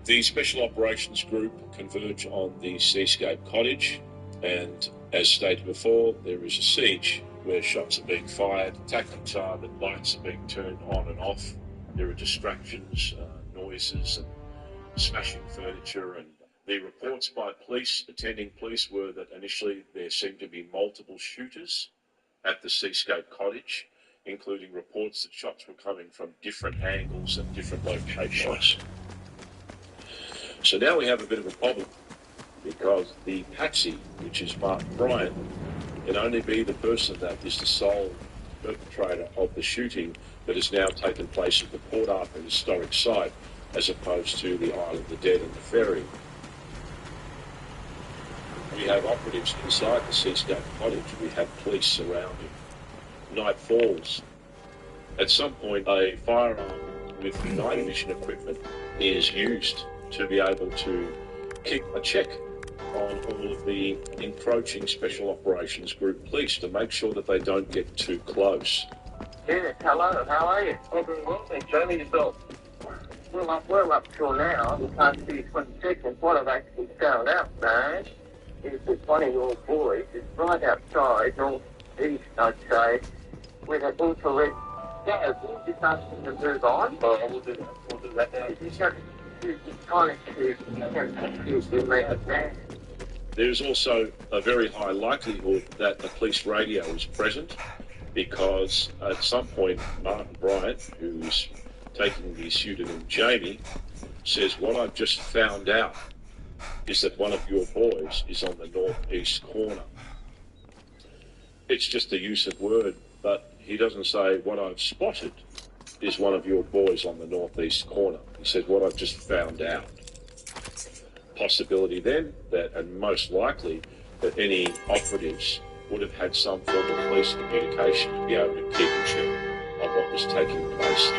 The Special Operations Group converge on the Seascape Cottage, and as stated before, there is a siege where shots are being fired, tactics are that lights are being turned on and off, there are distractions, noises and smashing furniture, and the reports by attending police were that initially there seemed to be multiple shooters at the Seascape Cottage, including reports that shots were coming from different angles and different locations. So now we have a bit of a problem, because the patsy, which is Martin Bryant, can only be the person that is the sole perpetrator of the shooting that has now taken place at the Port Arthur historic site, as opposed to the Isle of the Dead and the ferry. We have operatives inside the Seascape Cottage. We have police surrounding. Night falls. At some point, a firearm with night vision equipment is used to be able to keep a check on all of the encroaching Special Operations Group police to make sure that they don't get too close. Yes, hello, how are you? Oh, very well, thanks, Jamie, yourself? Well up till now, the past few 20 seconds, what I've actually found out, though, is that one of your boys is right outside, north-east, I'd say, with an infrared gas. We'll just ask him to move on. Oh, we'll do that now. There's also a very high likelihood that the police radio is present, because at some point Martin Bryant, who's taking the pseudonym Jamie, says, what I've just found out is that one of your boys is on the northeast corner. It's just a use of word, but he doesn't say, what I've spotted is one of your boys on the northeast corner. He says, what I've just found out. Possibility then that, and most likely, that any operatives would have had some form of police communication to be able to keep a check on what was taking place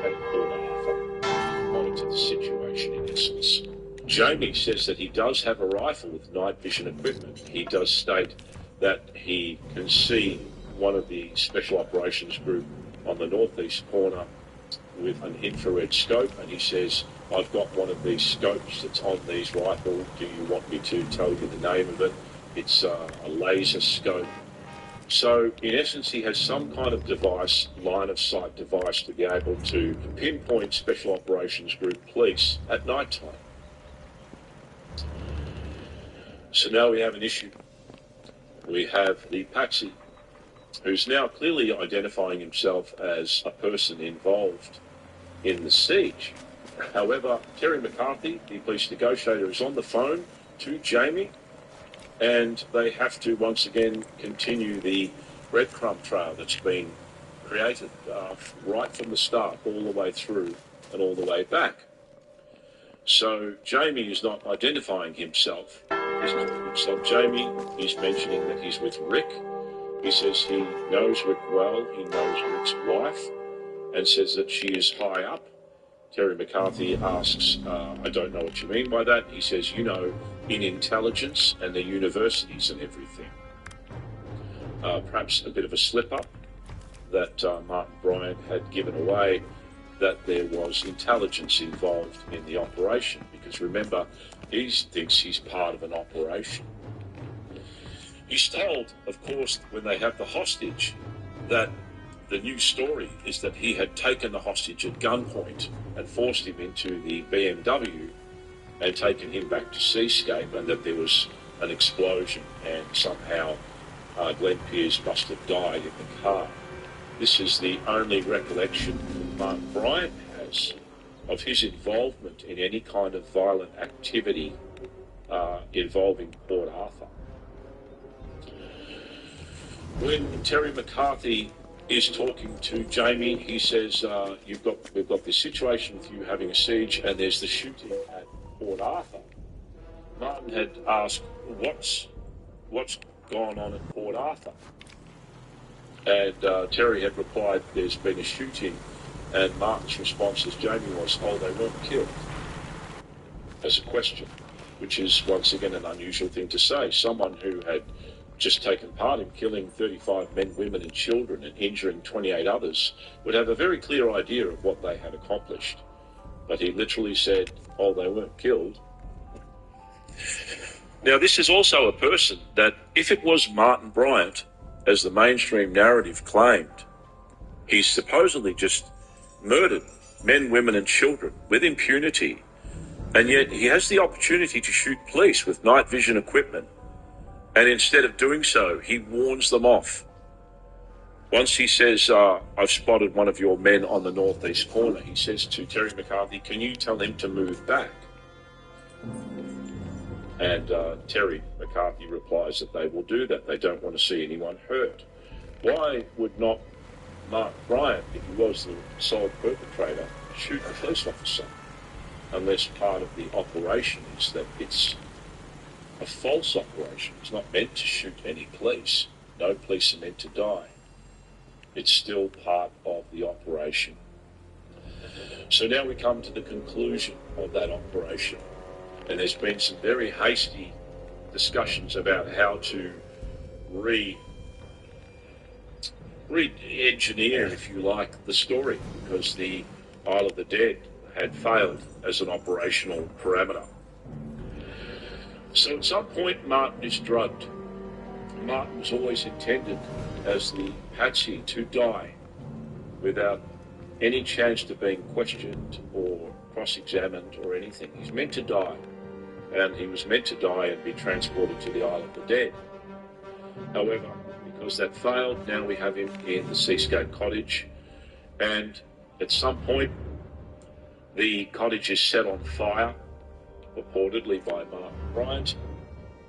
at Port Arthur, monitor the situation in essence. Jamie says that he does have a rifle with night vision equipment. He does state that he can see one of the Special Operations Group on the northeast corner with an infrared scope, and he says, I've got one of these scopes that's on these rifles. Do you want me to tell you the name of it? It's a laser scope. So in essence, he has some kind of device, line of sight device, to be able to pinpoint Special Operations Group police at night time. So now we have an issue. We have the patsy, who's now clearly identifying himself as a person involved in the siege. However, Terry McCarthy, the police negotiator, is on the phone to Jamie, and they have to once again continue the breadcrumb trail that's been created right from the start, all the way through and all the way back. So Jamie is not identifying himself. He's not himself. Jamie is mentioning that he's with Rick. He says he knows Rick well, he knows Rick's wife, and says that she is high up. Terry McCarthy asks, I don't know what you mean by that. He says, you know, in intelligence and the universities and everything. Perhaps a bit of a slip-up that Martin Bryant had given away, that there was intelligence involved in the operation, because remember, he thinks he's part of an operation. He's told, of course, when they have the hostage, that the new story is that he had taken the hostage at gunpoint and forced him into the BMW and taken him back to Seascape, and that there was an explosion and somehow Glenn Pearce must have died in the car. This is the only recollection Martin Bryant has of his involvement in any kind of violent activity involving Port Arthur. When Terry McCarthy is talking to Jamie, he says, we've got this situation with you having a siege, and there's the shooting at Port Arthur. Martin had asked, what's gone on at Port Arthur? And Terry had replied, there's been a shooting, and Martin's response as Jamie was, oh, they weren't killed, as a question, which is once again an unusual thing to say. Someone who had just taken part in killing 35 men, women and children and injuring 28 others would have a very clear idea of what they had accomplished. But he literally said, oh, they weren't killed. Now, this is also a person that, if it was Martin Bryant, as the mainstream narrative claimed, he's supposedly just murdered men, women and children with impunity, and yet he has the opportunity to shoot police with night vision equipment, and instead of doing so, he warns them off. Once he says, I've spotted one of your men on the northeast corner, he says to Terry McCarthy, can you tell him to move back? And Terry McCarthy replies that they will do that. They don't want to see anyone hurt. Why would not Mark Bryant, if he was the sole perpetrator, shoot the police officer? Unless part of the operation is that it's a false operation. It's not meant to shoot any police. No police are meant to die. It's still part of the operation. So now we come to the conclusion of that operation. And there's been some very hasty discussions about how to re-engineer, if you like, the story, because the Isle of the Dead had failed as an operational parameter. So at some point, Martin is drugged. Martin was always intended as the patsy to die without any chance to being questioned or cross-examined or anything. He's meant to die, and he was meant to die and be transported to the Isle of the Dead. However, because that failed, now we have him in the Seascape cottage, and at some point the cottage is set on fire, purportedly by Martin Bryant,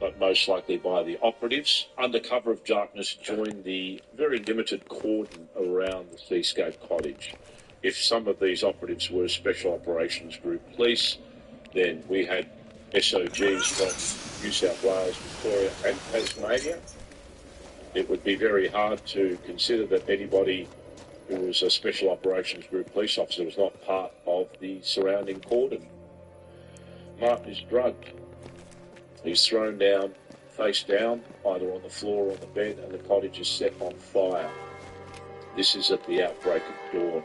but most likely by the operatives. Under cover of darkness, joined the very limited cordon around the Seascape cottage. If some of these operatives were Special Operations Group police, then we had SOGs from New South Wales, Victoria and Tasmania. It would be very hard to consider that anybody who was a Special Operations Group police officer was not part of the surrounding cordon. Martin is drugged. He's thrown down, face down, either on the floor or on the bed, and the cottage is set on fire. This is at the outbreak of dawn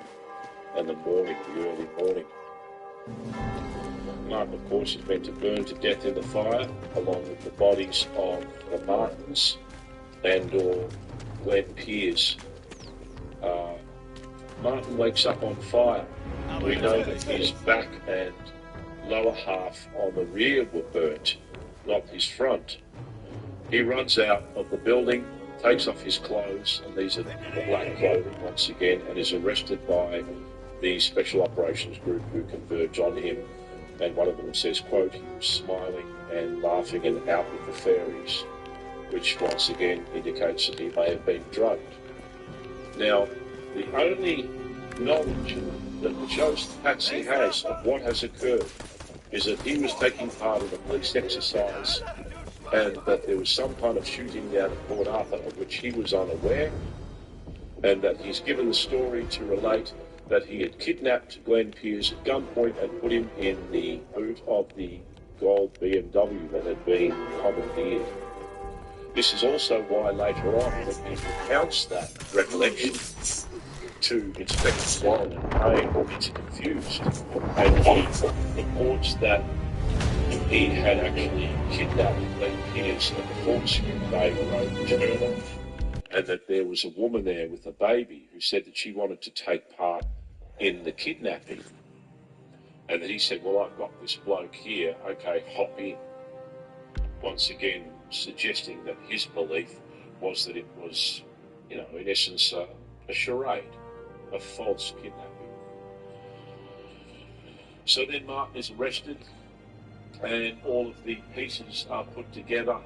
and the morning, the early morning. Martin, of course, is meant to burn to death in the fire, along with the bodies of the Martins and or Glenn Pearce. Martin wakes up on fire. We know that his back and lower half on the rear were burnt, not his front. He runs out of the building, takes off his clothes, and these are the black clothing once again, and is arrested by the Special Operations Group, who converge on him. And one of them says, quote, he was smiling and laughing and out with the fairies, which once again indicates that he may have been drugged. Now, the only knowledge that the chosen patsy has of what has occurred is that he was taking part in a police exercise and that there was some kind of shooting down at Port Arthur of which he was unaware, and that he's given the story to relate that he had kidnapped Glenn Pearce at gunpoint and put him in the boot of the gold BMW that had been commandeered. This is also why later on, when he recounts that recollection to Inspector Warren and Payne, he's confused, and he reports that he had actually kidnapped Glenn Pearce at the Fortescue Bay Road turnoff, and that there was a woman there with a baby who said that she wanted to take part in the kidnapping, and that he said, well, I've got this bloke here, okay, hop in. Once again, suggesting that his belief was that it was, in essence, a charade, a false kidnapping. So then Martin is arrested, and all of the pieces are put together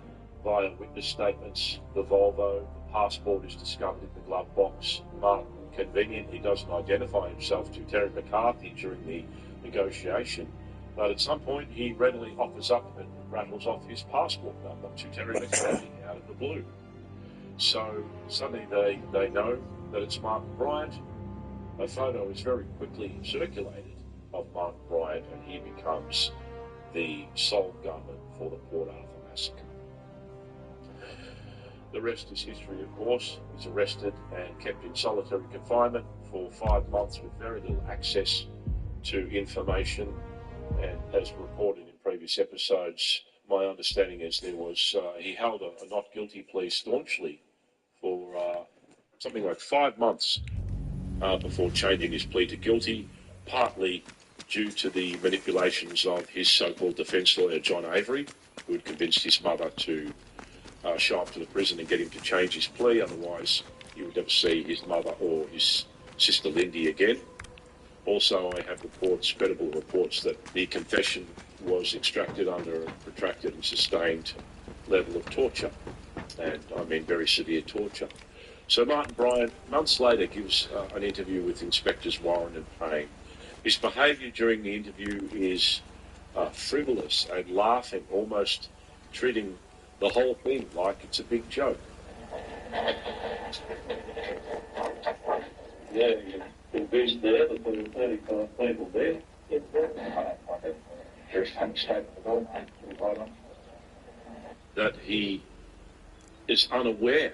via witness statements. The Volvo, the passport is discovered in the glove box. Martin conveniently doesn't identify himself to Terry McCarthy during the negotiation, but at some point he readily offers up and rattles off his passport number to Terry McCarthy out of the blue. So suddenly they know that it's Martin Bryant. A photo is very quickly circulated of Martin Bryant, and he becomes the sole gunman for the Port Arthur massacre. The rest is history, of course. He's arrested and kept in solitary confinement for 5 months with very little access to information, and as reported in previous episodes, my understanding is he held a not guilty plea staunchly for something like 5 months before changing his plea to guilty, partly due to the manipulations of his so-called defence lawyer, John Avery, who had convinced his mother to show up to the prison and get him to change his plea. Otherwise, he would never see his mother or his sister Lindy again. Also, I have credible reports that the confession was extracted under a protracted and sustained level of torture, and I mean very severe torture. So Martin Bryant, months later, gives an interview with Inspectors Warren and Payne. His behaviour during the interview is frivolous and laughing, almost treating the whole thing like it's a big joke. Yeah, you convinced there that there were 35 people there. That he is unaware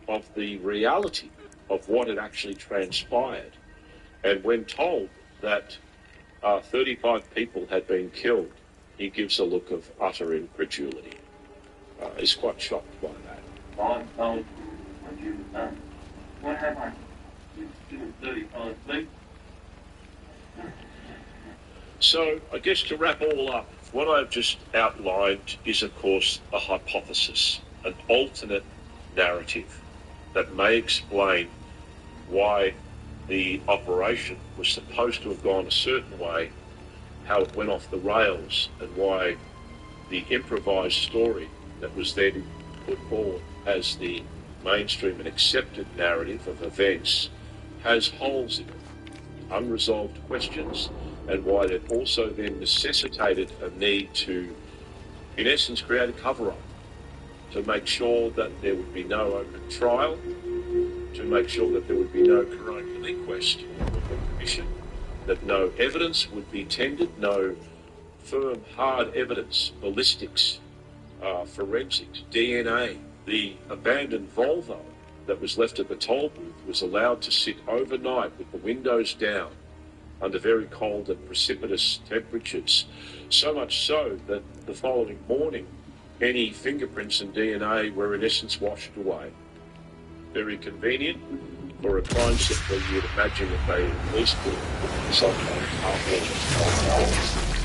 of the reality of what had actually transpired. And when told that 35 people had been killed, he gives a look of utter incredulity. He's quite shocked by that. I'm told what you've done. What have I? You've killed 35 people. So I guess to wrap all up, what I've just outlined is, of course, a hypothesis, an alternate narrative that may explain why the operation was supposed to have gone a certain way, how it went off the rails, and why the improvised story that was then put forward as the mainstream and accepted narrative of events has holes in it, unresolved questions, and why that also then necessitated a need to, in essence, create a cover-up to make sure that there would be no open trial, to make sure that there would be no coronial inquest or commission, that no evidence would be tendered, no firm, hard evidence, ballistics, forensics, DNA. The abandoned Volvo that was left at the toll booth was allowed to sit overnight with the windows down under very cold and precipitous temperatures, so much so that the following morning any fingerprints and DNA were in essence washed away. Very convenient for a crime scene where you'd imagine that they at least would some kind of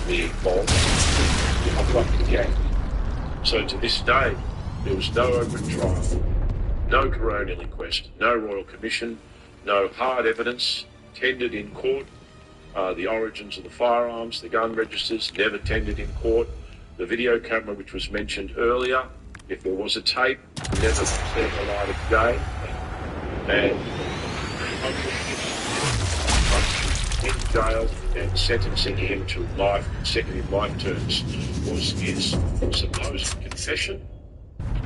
the involved the gang. So to this day, there was no open trial, no coronial inquest, no royal commission, no hard evidence tendered in court. The origins of the firearms, the gun registers, never tendered in court. The video camera, which was mentioned earlier, if there was a tape, never seen the light of day. And in jail and sentencing him to consecutive life terms was his supposed confession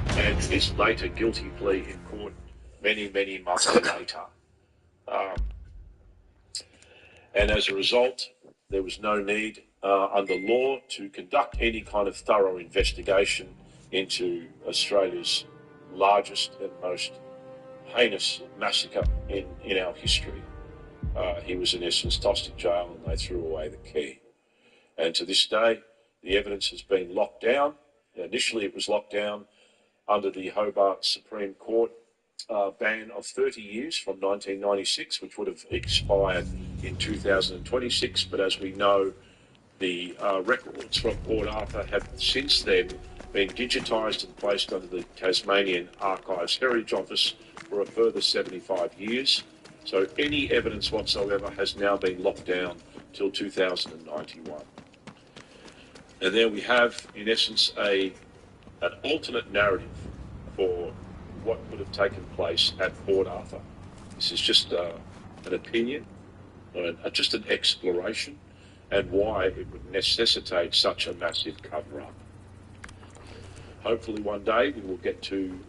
and his later guilty plea in court many, many months later. And as a result, there was no need under law to conduct any kind of thorough investigation into Australia's largest and most heinous massacre in our history. He was in essence tossed in jail and they threw away the key. And to this day, the evidence has been locked down. Initially, it was locked down under the Hobart Supreme Court ban of 30 years from 1996, which would have expired in 2026. But as we know, the records from Port Arthur have since then been digitised and placed under the Tasmanian Archives Heritage Office for a further 75 years. So any evidence whatsoever has now been locked down till 2091. And there we have, in essence, an alternate narrative for what would have taken place at Port Arthur. This is just an opinion, just an exploration, and why it would necessitate such a massive cover-up. Hopefully one day we will get to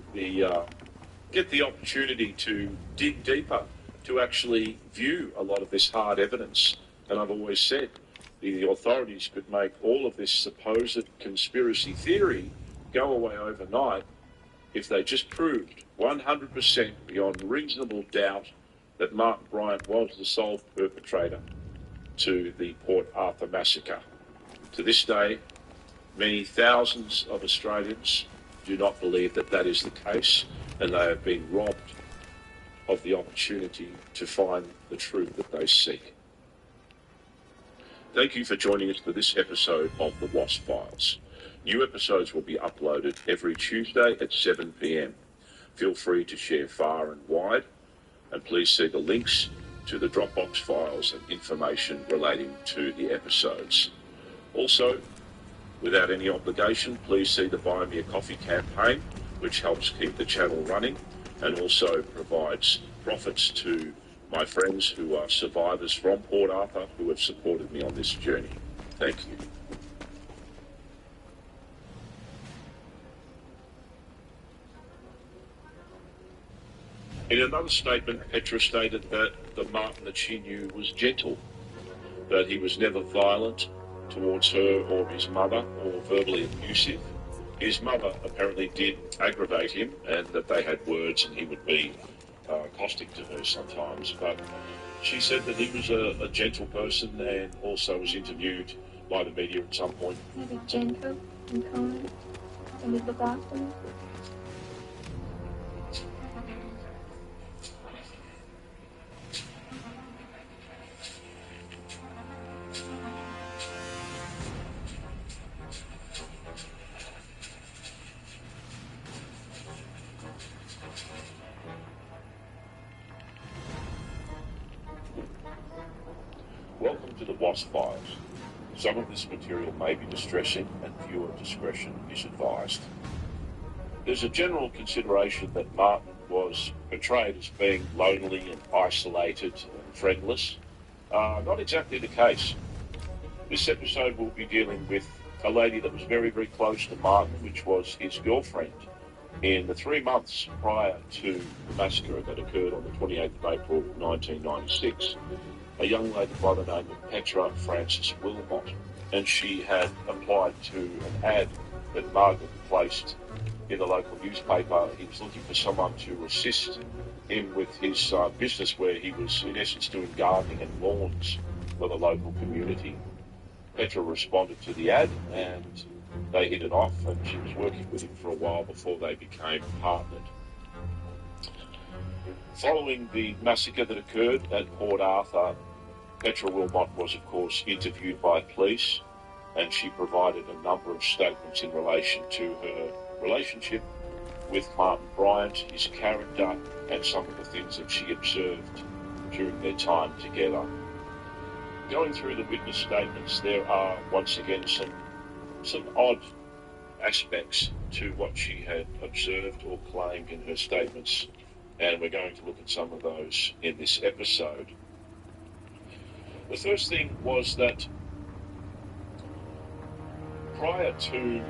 get the opportunity to dig deeper, to actually view a lot of this hard evidence. And I've always said the authorities could make all of this supposed conspiracy theory go away overnight if they just proved 100% beyond reasonable doubt that Martin Bryant was the sole perpetrator to the Port Arthur massacre. To this day, many thousands of Australians do not believe that that is the case, and they have been robbed of the opportunity to find the truth that they seek. Thank you for joining us for this episode of The Wasp Files. New episodes will be uploaded every Tuesday at 7 p.m. Feel free to share far and wide, and please see the links to the Dropbox files and information relating to the episodes. Also, without any obligation, please see the Buy Me a Coffee campaign, which helps keep the channel running and also provides profits to my friends who are survivors from Port Arthur who have supported me on this journey. Thank you. In another statement, Petra stated that the Martin that she knew was gentle, that he was never violent towards her or his mother or verbally abusive. His mother apparently did aggravate him, and that they had words and he would be caustic to her sometimes, but she said that he was a gentle person, and also was interviewed by the media at some point. Maybe gentle and kind, and would look after me. Welcome to the Wasp Files. Some of this material may be distressing, and viewer discretion is advised. There's a general consideration that Martin was portrayed as being lonely and isolated and friendless. Not exactly the case. This episode will be dealing with a lady that was very, very close to Martin, which was his girlfriend, in the 3 months prior to the massacre that occurred on the 28th of April 1996. A young lady by the name of Petra Frances Wilmot, and she had applied to an ad that Margaret placed in the local newspaper. He was looking for someone to assist him with his business, where he was in essence doing gardening and lawns for the local community. Petra responded to the ad, and they hit it off, and she was working with him for a while before they became partnered. Following the massacre that occurred at Port Arthur, Petra Wilmot was, of course, interviewed by police, and she provided a number of statements in relation to her relationship with Martin Bryant, his character, and some of the things that she observed during their time together. Going through the witness statements, there are once again some odd aspects to what she had observed or claimed in her statements, and we're going to look at some of those in this episode. The first thing was that prior to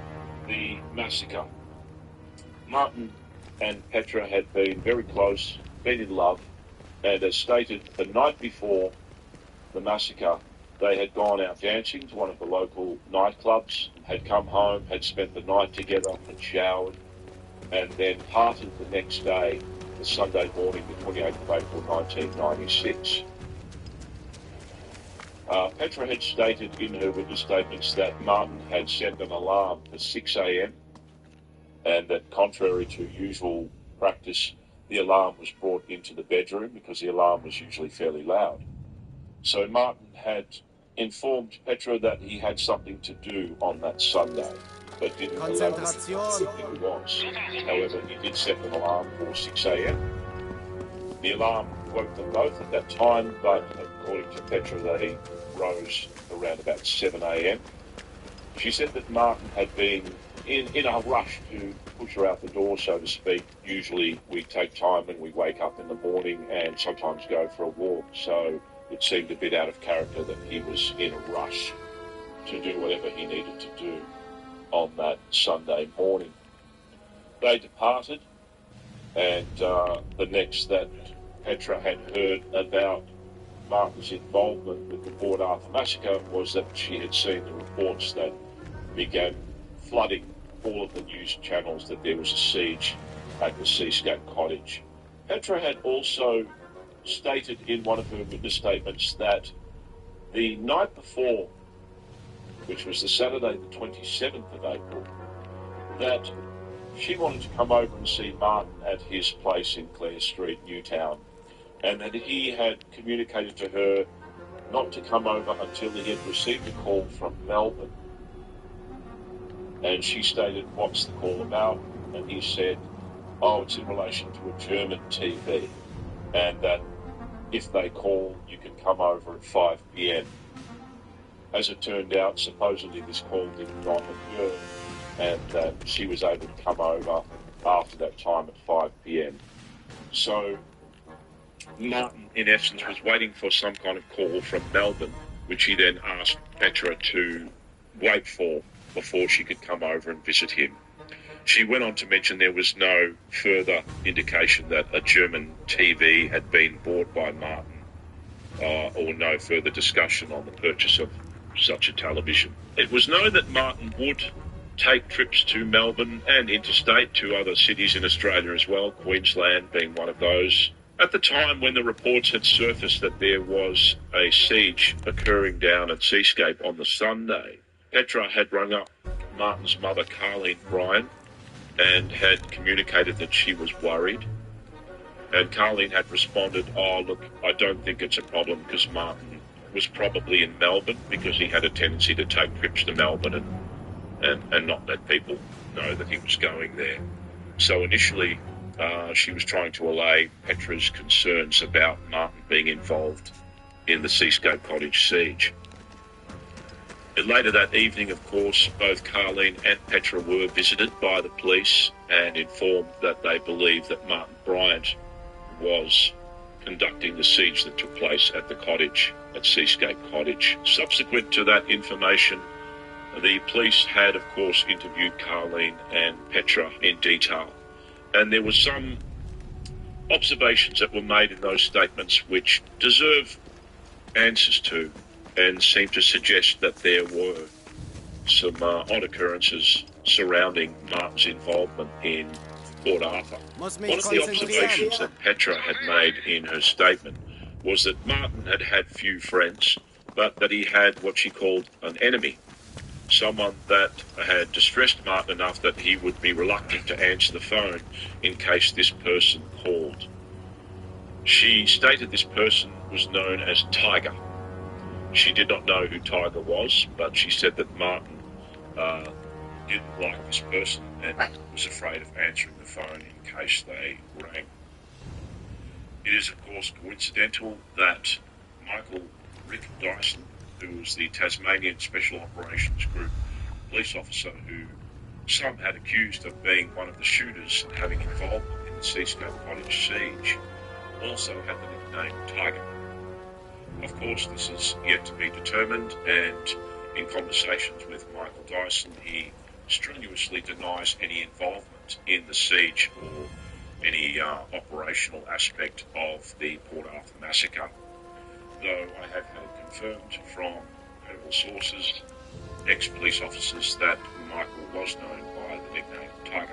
the massacre, Martin and Petra had been very close, been in love, and as stated, the night before the massacre, they had gone out dancing to one of the local nightclubs, had come home, had spent the night together, had showered, and then parted the next day, the Sunday morning, the 28th of April 1996. Petra had stated in her witness statements that Martin had set an alarm for 6 a.m. and that, contrary to usual practice, the alarm was brought into the bedroom because the alarm was usually fairly loud. So Martin had informed Petra that he had something to do on that Sunday, but didn't elaborate what it was. However, he did set an alarm for 6 a.m. The alarm woke them both at that time, but according to Petra, they rose around about 7 a.m. She said that Martin had been in a rush to push her out the door, so to speak. Usually we take time when we wake up in the morning and sometimes go for a walk, so it seemed a bit out of character that he was in a rush to do whatever he needed to do on that Sunday morning. They departed, and the next that Petra had heard about Martin's involvement with the Port Arthur massacre was that she had seen the reports that began flooding all of the news channels that there was a siege at the Seascape Cottage. Petra had also stated in one of her witness statements that The night before, which was the Saturday the 27th of April, that she wanted to come over and see Martin at his place in Clare Street, Newtown, and that he had communicated to her not to come over until he had received a call from Melbourne. And she stated, "What's the call about?" And he said, "Oh, it's in relation to a German TV, and that if they call, you can come over at 5 p.m. As it turned out, supposedly this call did not occur, and that she was able to come over after that time at 5 p.m. So Martin, in essence, was waiting for some kind of call from Melbourne, which he then asked Petra to wait for before she could come over and visit him. She went on to mention there was no further indication that a German TV had been bought by Martin, or no further discussion on the purchase of such a television. It was known that Martin would take trips to Melbourne and interstate to other cities in Australia as well, Queensland being one of those. At the time when the reports had surfaced that there was a siege occurring down at Seascape on the Sunday, Petra had rung up Martin's mother, Carleen Bryan, and had communicated that she was worried. And Carleen had responded, "Oh, look, I don't think it's a problem because Martin was probably in Melbourne because he had a tendency to take trips to Melbourne and not let people know that he was going there." So initially, she was trying to allay Petra's concerns about Martin being involved in the Seascape Cottage siege. And later that evening, of course, both Carleen and Petra were visited by the police and informed that they believed that Martin Bryant was conducting the siege that took place at the cottage, at Seascape Cottage. Subsequent to that information, the police had, of course, interviewed Carleen and Petra in detail. And there were some observations that were made in those statements which deserve answers to, and seem to suggest that there were some odd occurrences surrounding Martin's involvement in Port Arthur. One of the observations that Petra had made in her statement was that Martin had had few friends, but that he had what she called an enemy, someone that had distressed Martin enough that he would be reluctant to answer the phone in case this person called. She stated this person was known as Tiger. She did not know who Tiger was, but she said that Martin didn't like this person and was afraid of answering the phone in case they rang. It is, of course, coincidental that Rick Dyson, who was the Tasmanian Special Operations Group police officer who some had accused of being one of the shooters and having involvement in the Seascape Cottage siege, also had the nickname Tiger. Of course, this is yet to be determined, and in conversations with Michael Dyson, he strenuously denies any involvement in the siege or any operational aspect of the Port Arthur massacre, though I have had it confirmed from credible sources, ex-police officers, that Michael was known by the nickname Tiger.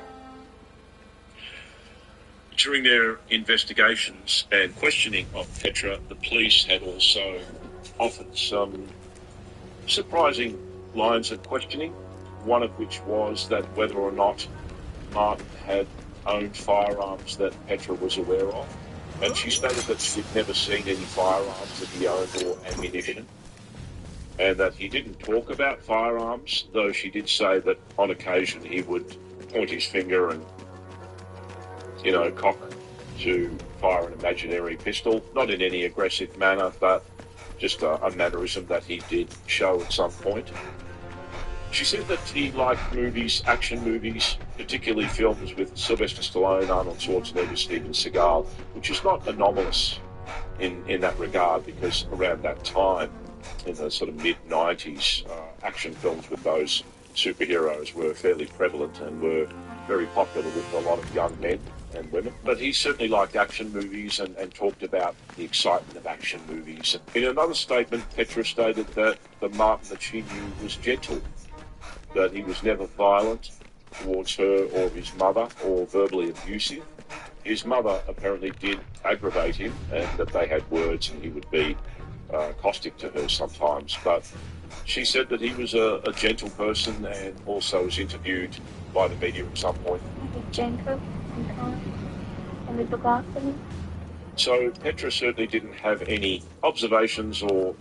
During their investigations and questioning of Petra, the police had also offered some surprising lines of questioning, one of which was that whether or not Martin had owned firearms that Petra was aware of. And she stated that she'd never seen any firearms that he owned or ammunition, and that he didn't talk about firearms, though she did say that on occasion he would point his finger and, cock to fire an imaginary pistol, not in any aggressive manner, but just a mannerism that he did show at some point. She said that he liked movies, action movies, particularly films with Sylvester Stallone, Arnold Schwarzenegger, Steven Seagal, which is not anomalous in that regard, because around that time, in the sort of mid-90s, action films with those superheroes were fairly prevalent and were very popular with a lot of young men and women. But he certainly liked action movies and talked about the excitement of action movies. In another statement, Petra stated that the Martin that she knew was gentle, that he was never violent towards her or his mother or verbally abusive. His mother apparently did aggravate him, and that they had words and he would be caustic to her sometimes, but she said that he was a gentle person and also was interviewed by the media at some point. He's gentle and kind and would look after me. So Petra certainly didn't have any observations or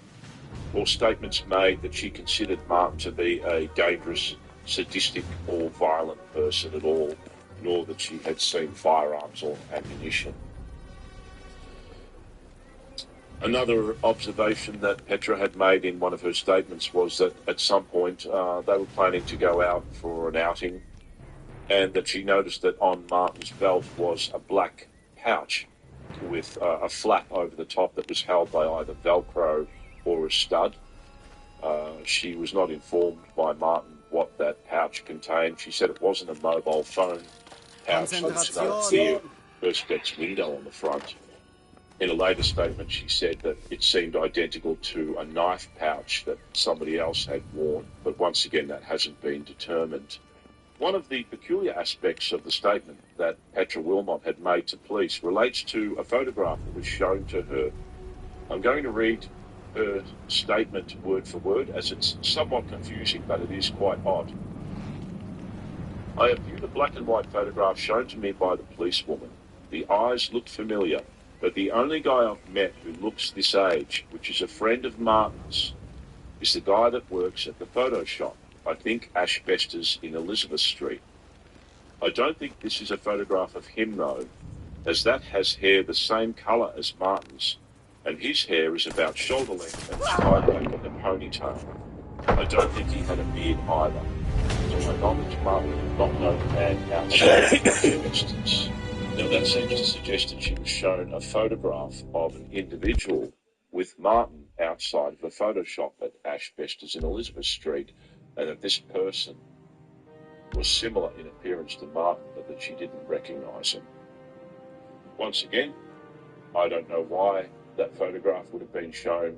statements made that she considered Martin to be a dangerous, sadistic or violent person at all, nor that she had seen firearms or ammunition. Another observation that Petra had made in one of her statements was that at some point they were planning to go out for an outing, and that she noticed that on Martin's belt was a black pouch with a flap over the top that was held by either Velcro or a stud. She was not informed by Martin what that pouch contained. She said it wasn't a mobile phone pouch. It's a clear perspex window on the front. In a later statement, she said that it seemed identical to a knife pouch that somebody else had worn, but once again, that hasn't been determined. One of the peculiar aspects of the statement that Petra Wilmot had made to police relates to a photograph that was shown to her. I'm going to read her statement word for word, as it's somewhat confusing, but it is quite odd. I have viewed a black and white photograph shown to me by the policewoman. The eyes looked familiar, but the only guy I've met who looks this age, which is a friend of Martin's, is the guy that works at the photo shop. I think Ashbesters in Elizabeth Street. I don't think this is a photograph of him, though, as that has hair the same colour as Martin's, and his hair is about shoulder length and tied back in a ponytail. I don't think he had a beard either. To my knowledge, Martin did not know the man outside of Ashbesters. Now, that seems to suggest that she was shown a photograph of an individual with Martin outside of the photo shop at Ashbesters in Elizabeth Street, and that this person was similar in appearance to Martin, but that she didn't recognise him. Once again, I don't know why that photograph would have been shown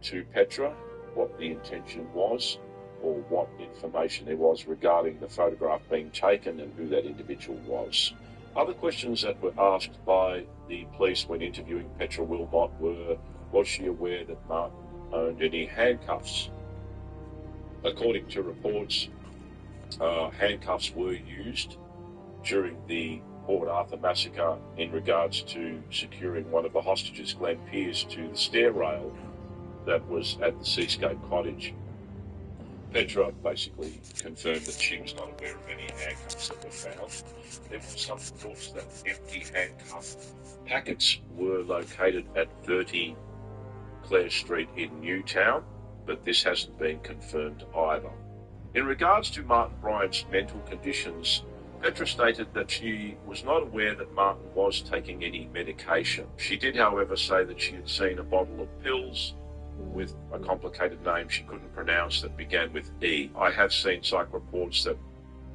to Petra, what the intention was, or what information there was regarding the photograph being taken and who that individual was. Other questions that were asked by the police when interviewing Petra Wilmot were, was she aware that Martin owned any handcuffs? According to reports, handcuffs were used during the Port Arthur massacre in regards to securing one of the hostages, Glenn Pearce, to the stair rail that was at the Seascape Cottage. Petra basically confirmed that she was not aware of any handcuffs that were found. There were some reports that empty handcuff packets were located at 30 Clare Street in Newtown, but this hasn't been confirmed either. In regards to Martin Bryant's mental conditions, Petra stated that she was not aware that Martin was taking any medication. She did, however, say that she had seen a bottle of pills with a complicated name she couldn't pronounce that began with E. I have seen psych reports that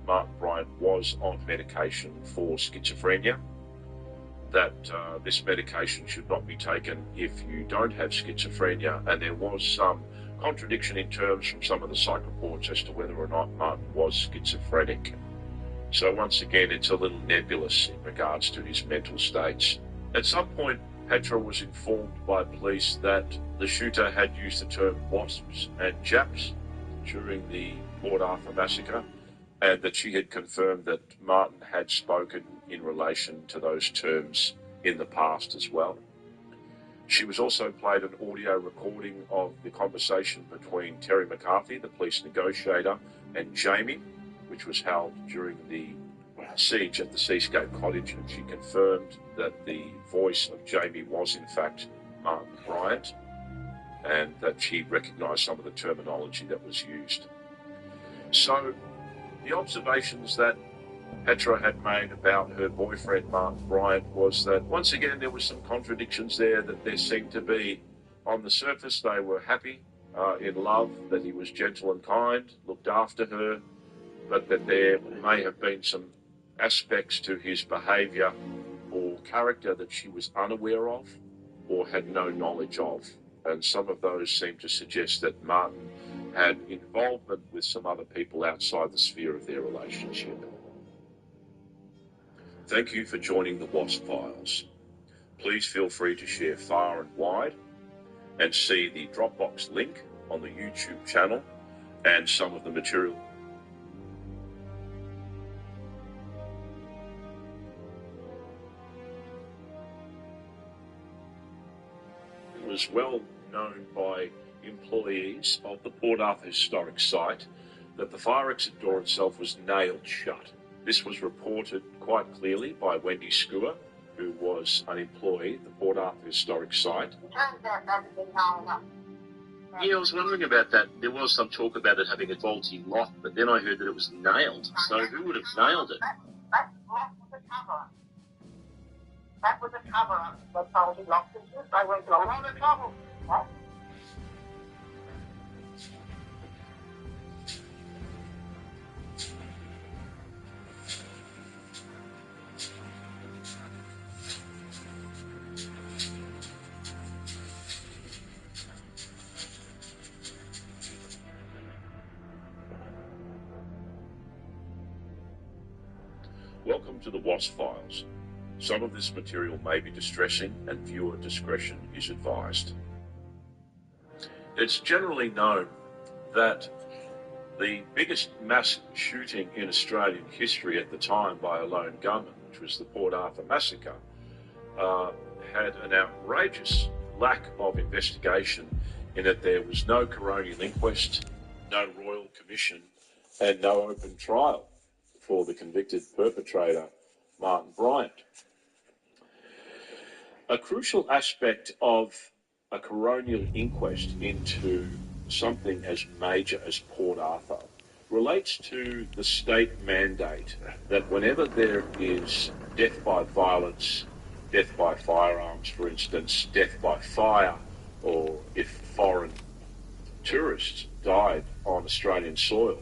Martin Bryant was on medication for schizophrenia, that this medication should not be taken if you don't have schizophrenia, and there was some contradiction in terms from some of the psych reports as to whether or not Martin was schizophrenic. So once again, it's a little nebulous in regards to his mental states. At some point, Petra was informed by police that the shooter had used the term wasps and Japs during the Port Arthur massacre, and that she had confirmed that Martin had spoken in relation to those terms in the past as well. She was also played an audio recording of the conversation between Terry McCarthy, the police negotiator, and Jamie, which was held during the siege at the Seascape Cottage, and she confirmed that the voice of Jamie was in fact Martin Bryant, and that she recognised some of the terminology that was used. So the observations that Petra had made about her boyfriend Martin Bryant was that once again there were some contradictions there, that there seemed to be, on the surface they were happy, in love, that he was gentle and kind, looked after her, but that there may have been some aspects to his behaviour or character that she was unaware of or had no knowledge of. And some of those seem to suggest that Martin had involvement with some other people outside the sphere of their relationship. Thank you for joining the WASP Files. Please feel free to share far and wide, and see the Dropbox link on the YouTube channel and some of the material. It was well known by employees of the Port Arthur Historic Site that the fire exit door itself was nailed shut. This was reported quite clearly by Wendy Skua, who was an employee at the Port Arthur Historic Site. Yeah, I was wondering about that. There was some talk about it having a faulty lock, but then I heard that it was nailed. So who would have nailed it? That was a cover-up. That was a cover-up for faulty lock business. I went to a lot of trouble. What? Welcome to the WASP Files. Some of this material may be distressing and viewer discretion is advised. It's generally known that the biggest mass shooting in Australian history at the time by a lone gunman, which was the Port Arthur Massacre, had an outrageous lack of investigation in that there was no coronial inquest, no royal commission, and no open trial for the convicted perpetrator, Martin Bryant. A crucial aspect of a coronial inquest into something as major as Port Arthur relates to the state mandate that whenever there is death by violence, death by firearms, for instance, death by fire, or if foreign tourists died on Australian soil,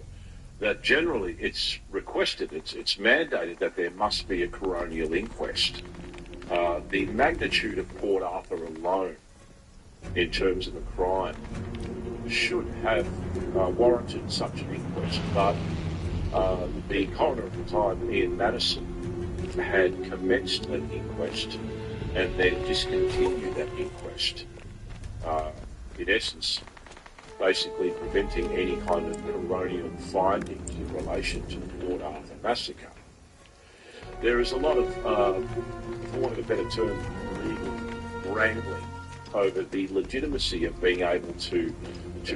that generally it's requested, it's mandated that there must be a coronial inquest. The magnitude of Port Arthur alone, in terms of the crime, should have warranted such an inquest, but the coroner at the time, Ian Madison, had commenced an inquest and then discontinued that inquest. In essence, basically preventing any kind of coronial findings in relation to the Port Arthur Massacre. There is a lot of, for want of a better term, legal wrangling over the legitimacy of being able to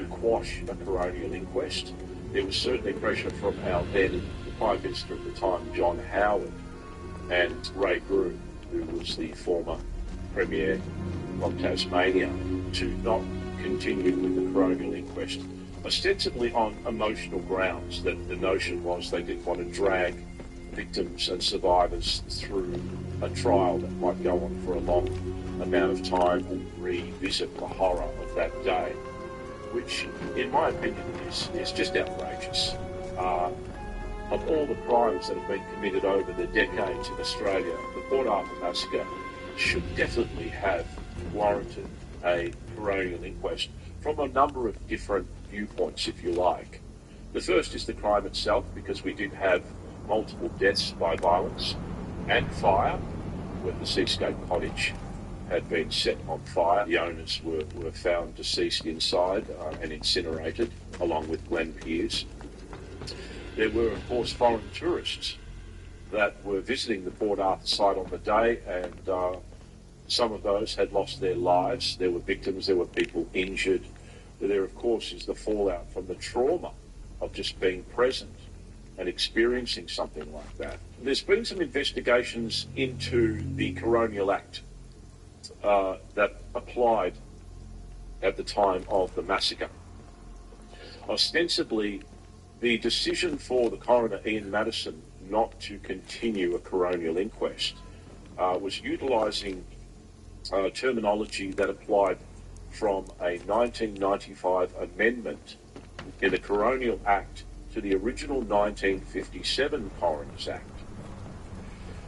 quash a coronial inquest. There was certainly pressure from our then Prime Minister at the time, John Howard, and Ray Groom, who was the former Premier of Tasmania, to not continue with the coronial inquest, ostensibly on emotional grounds, that the notion was they didn't want to drag victims and survivors through a trial that might go on for a long amount of time or revisit the horror of that day, which, in my opinion, is just outrageous. Of all the crimes that have been committed over the decades in Australia, the Port Arthur Massacre should definitely have warranted a coronial inquest from a number of different viewpoints, if you like. The first is the crime itself, because we did have multiple deaths by violence and fire, where the Seascape Cottage had been set on fire. The owners were found deceased inside and incinerated, along with Glenn Pearce. There were, of course, foreign tourists that were visiting the Port Arthur site on the day, and some of those had lost their lives. There were victims, there were people injured. There, of course, is the fallout from the trauma of just being present and experiencing something like that. There's been some investigations into the Coronial Act that applied at the time of the massacre. Ostensibly, the decision for the coroner, Ian Madison, not to continue a coronial inquest was utilising terminology that applied from a 1995 amendment in the Coronial Act to the original 1957 Coroners Act.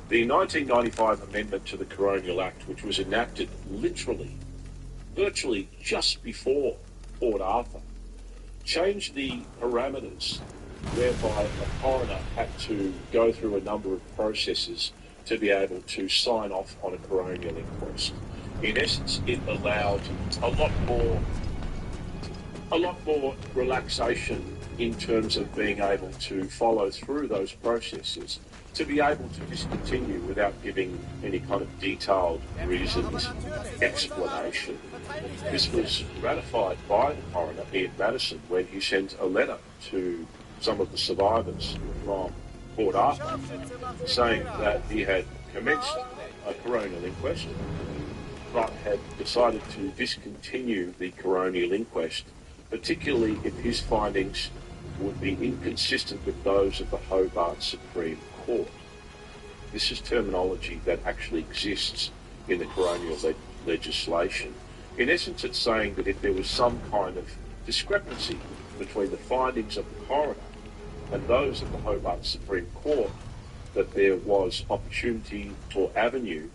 The 1995 amendment to the Coronial Act, which was enacted virtually just before Port Arthur, changed the parameters whereby a coroner had to go through a number of processes to be able to sign off on a coronial inquest. In essence, it allowed a lot more relaxation in terms of being able to follow through those processes, to be able to discontinue without giving any kind of detailed reasons, explanation. This was ratified by the coroner, Ian Madison, when he sent a letter to some of the survivors from Port Arthur saying that he had commenced a coronial inquest, but had decided to discontinue the coronial inquest, particularly if his findings would be inconsistent with those of the Hobart Supreme Court. This is terminology that actually exists in the coronial legislation. In essence, it's saying that if there was some kind of discrepancy between the findings of the coroner and those of the Hobart Supreme Court, that there was opportunity or avenue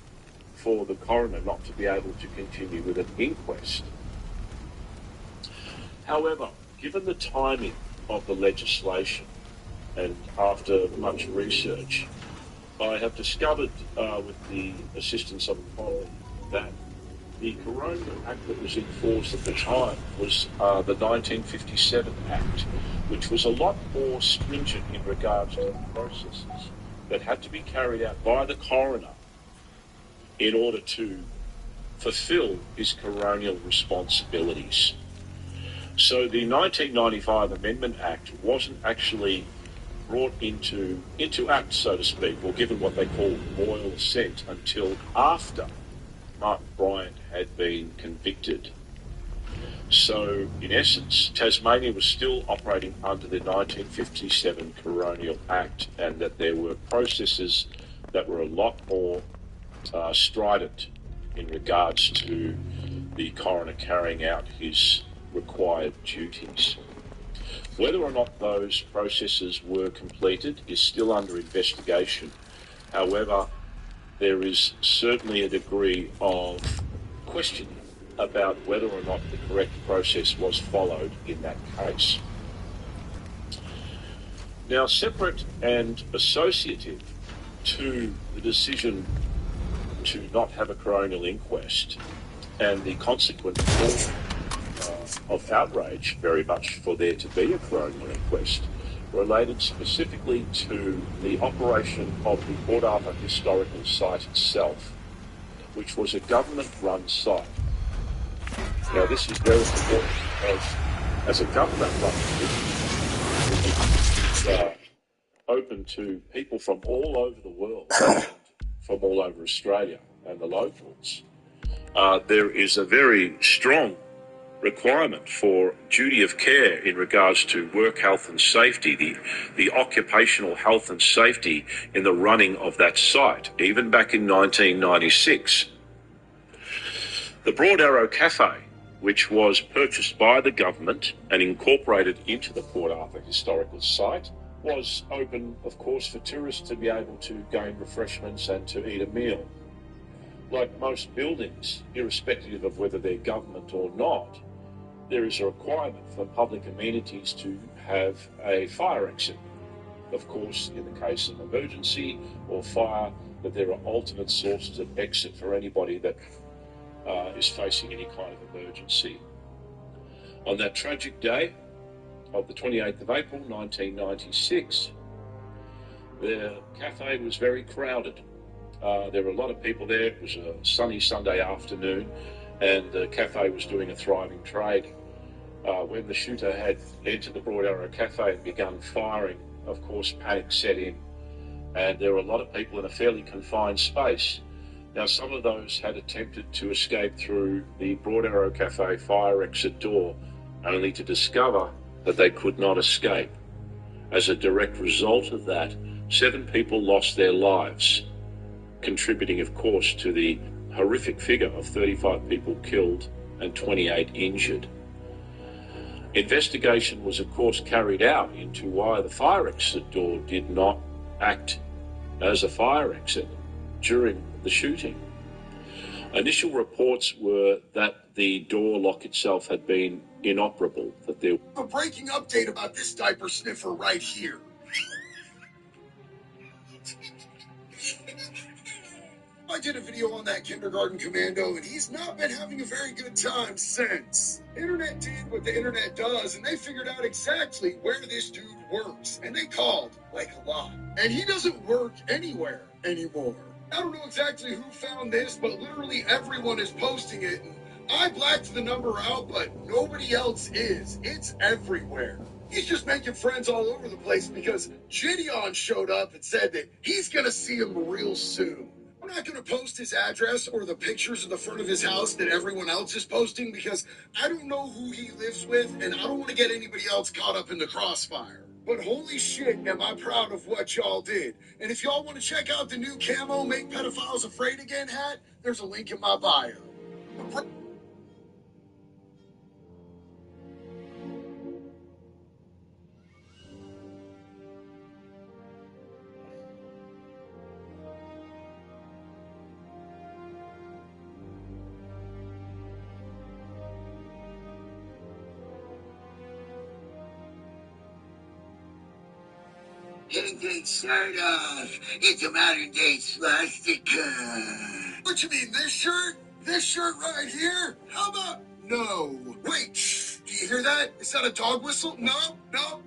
for the coroner not to be able to continue with an inquest. However, given the timing of the legislation, and after much research, I have discovered with the assistance of a colleague that the Coronial Act that was in force at the time was the 1957 Act, which was a lot more stringent in regards to the processes that had to be carried out by the coroner in order to fulfil his coronial responsibilities. So the 1995 Amendment Act wasn't actually brought into act, so to speak, or given what they call royal assent until after Martin Bryant had been convicted. So, in essence, Tasmania was still operating under the 1957 Coronial Act, and that there were processes that were a lot more strident in regards to the coroner carrying out his required duties. Whether or not those processes were completed is still under investigation. However, there is certainly a degree of questioning about whether or not the correct process was followed in that case. Now, separate and associative to the decision to not have a coronial inquest and the consequent form of outrage very much for there to be a coronial inquest related specifically to the operation of the Port Arthur Historical Site itself, which was a government-run site. Now, this is very important because as a government-run it's open to people from all over the world, and from all over Australia and the locals. There is a very strong requirement for duty of care in regards to work health and safety, the occupational health and safety in the running of that site, even back in 1996. The Broad Arrow Cafe, which was purchased by the government and incorporated into the Port Arthur Historical Site, was open, of course, for tourists to be able to gain refreshments and to eat a meal. Like most buildings, irrespective of whether they're government or not, there is a requirement for public amenities to have a fire exit. Of course, in the case of emergency or fire, that there are alternate sources of exit for anybody that is facing any kind of emergency. On that tragic day of the 28th of April 1996, the cafe was very crowded. There were a lot of people there. It was a sunny Sunday afternoon, and the cafe was doing a thriving trade. When the shooter had entered the Broad Arrow Cafe and begun firing, of course, panic set in, and there were a lot of people in a fairly confined space. Now, some of those had attempted to escape through the Broad Arrow Cafe fire exit door, only to discover that they could not escape. As a direct result of that, 7 people lost their lives, contributing, of course, to the horrific figure of 35 people killed and 28 injured. Investigation was, of course, carried out into why the fire exit door did not act as a fire exit during the shooting. Initial reports were that the door lock itself had been inoperable, that there... A breaking update about this diaper sniffer right here. I did a video on that kindergarten commando, and he's not been having a very good time since. The internet did what the internet does, and they figured out exactly where this dude works. And they called, like, a lot. And he doesn't work anywhere anymore. I don't know exactly who found this, but literally everyone is posting it. And I blacked the number out, but nobody else is. It's everywhere. He's just making friends all over the place because Gideon showed up and said that he's going to see him real soon. I'm not going to post his address or the pictures of the front of his house that everyone else is posting because I don't know who he lives with and I don't want to get anybody else caught up in the crossfire. But holy shit, am I proud of what y'all did. And if y'all want to check out the new camo Make Pedophiles Afraid Again hat, there's a link in my bio. Getting shirt off. It's a modern day swastika. What you mean, this shirt? This shirt right here? How about... No. Wait, shh. Do you hear that? Is that a dog whistle? No,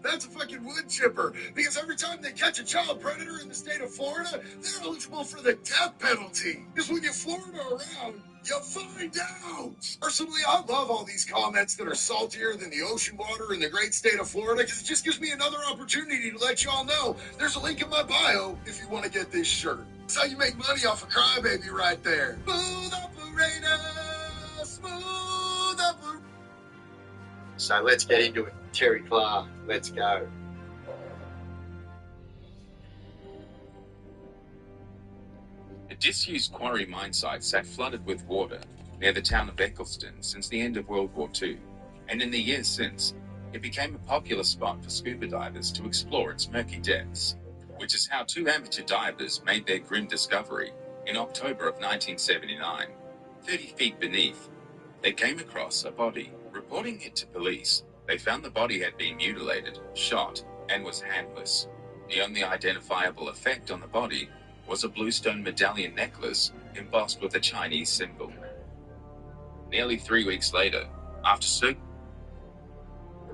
that's a fucking wood chipper. Because every time they catch a child predator in the state of Florida, they're eligible for the death penalty. Because when you Florida around, you find out. Personally, I love all these comments that are saltier than the ocean water in the great state of Florida because it just gives me another opportunity to let y'all know there's a link in my bio if you want to get this shirt. That's how you make money off a crybaby right there. Smooth operator, smooth operator. So let's get into it. Terry Clark, let's go. A disused quarry mine site sat flooded with water near the town of Eccleston since the end of World War II, and in the years since, it became a popular spot for scuba divers to explore its murky depths, which is how two amateur divers made their grim discovery in October of 1979. 30 feet beneath, they came across a body. Reporting it to police, they found the body had been mutilated, shot, and was handless. The only identifiable effect on the body was a bluestone medallion necklace embossed with a Chinese symbol. Nearly 3 weeks later, after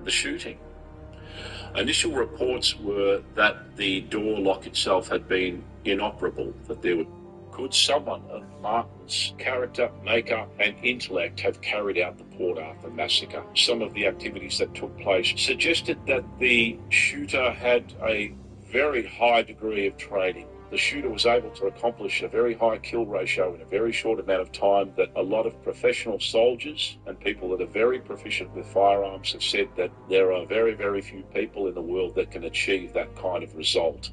the shooting, initial reports were that the door lock itself had been inoperable, that there could someone of Martin's character, makeup, and intellect have carried out the Port Arthur massacre. Some of the activities that took place suggested that the shooter had a very high degree of training. The shooter was able to accomplish a very high kill ratio in a very short amount of time that a lot of professional soldiers and people that are very proficient with firearms have said that there are very, very few people in the world that can achieve that kind of result.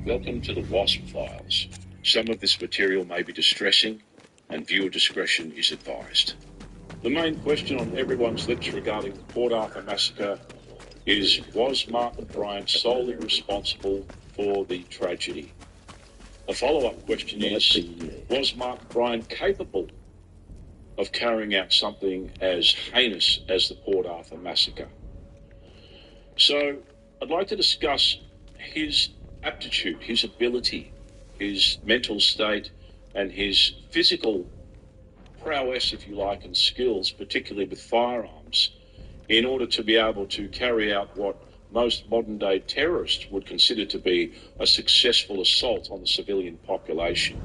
Welcome to the WASP Files. Some of this material may be distressing, and viewer discretion is advised. The main question on everyone's lips regarding the Port Arthur massacre is, was Martin Bryant solely responsible for the tragedy? A follow-up question is, was Martin Bryant capable of carrying out something as heinous as the Port Arthur massacre? So, I'd like to discuss his aptitude, his ability, his mental state, and his physical prowess, if you like, and skills, particularly with firearms, in order to be able to carry out what most modern-day terrorists would consider to be a successful assault on the civilian population.